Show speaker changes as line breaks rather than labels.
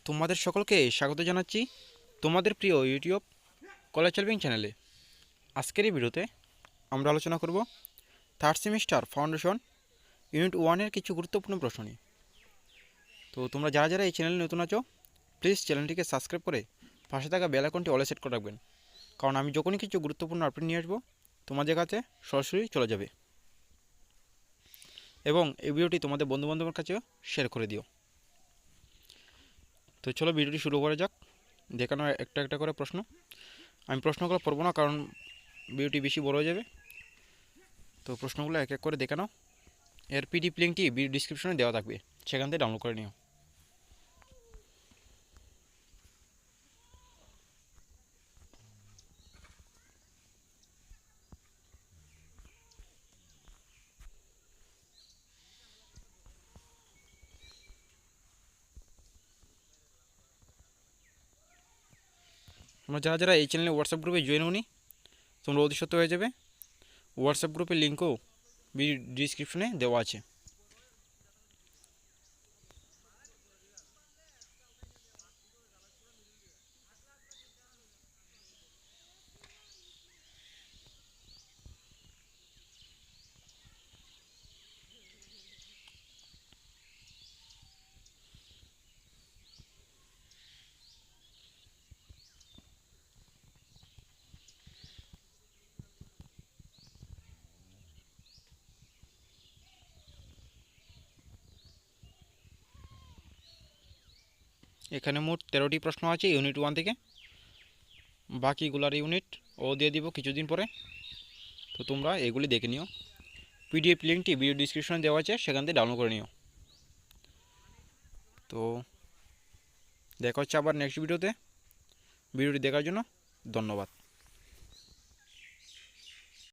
তোমাদের সকলকে স্বাগত জানাচ্ছি তোমাদের প্রিয় ইউটিউব কলেজ হেল্পিং চ্যানেলে। আজকের এই ভিডিওতে আমরা আলোচনা করব থার্ড সেমিস্টার ফাউন্ডেশন ইউনিট 1-এর কিছু গুরুত্বপূর্ণ প্রশ্ন নিয়ে। তো তোমরা যারা যারা এই চ্যানেলে নতুন আছো, প্লিজ চ্যানেলটিকে সাবস্ক্রাইব করে পাশে থাকা বেল আইকনটি অলে সেট করে রাখবেন, কারণ আমি যখনই কিছু গুরুত্বপূর্ণ আপডেট নিয়ে আসবো তোমাদের কাছে সরাসরি চলে যাবে। এবং এই ভিডিওটি তোমাদের বন্ধুবান্ধবের কাছেও শেয়ার করে দিও। তো চলো ভিডিওটি শুরু করা যাক। দেখানো একটা একটা করে প্রশ্ন। আমি প্রশ্নগুলো পড়বো না, কারণ ভিডিওটি বেশি বড় হয়ে যাবে। তো প্রশ্নগুলো এক এক করে দেখে নাও। এর পিডিএফ লিঙ্কটি ভিডিও ডিসক্রিপশনে দেওয়া থাকবে, সেখান থেকে ডাউনলোড করে নিও। তোমরা যারা যারা এই চ্যানেলে হোয়াটসঅ্যাপ গ্রুপে জয়েন হওনি, তোমরা অতি সত্ত্বর হয়ে যাবে। হোয়াটসঅ্যাপ গ্রুপের লিঙ্কও ভিডিও ডিসক্রিপশনে দেওয়া আছে। এখানে মোট 13টি প্রশ্ন আছে ইউনিট 1 থেকে। বাকিগুলার ইউনিট ও দিয়ে দিব কিছুদিন পরে। তো তোমরা এগুলি দেখে নিও। পিডিএফ লিঙ্কটি ভিডিও ডিসক্রিপশনে দেওয়া আছে, সেখান থেকে ডাউনলোড করে নিও। তো দেখা হচ্ছে আবার নেক্সট ভিডিওতে। ভিডিওটি দেখার জন্য ধন্যবাদ।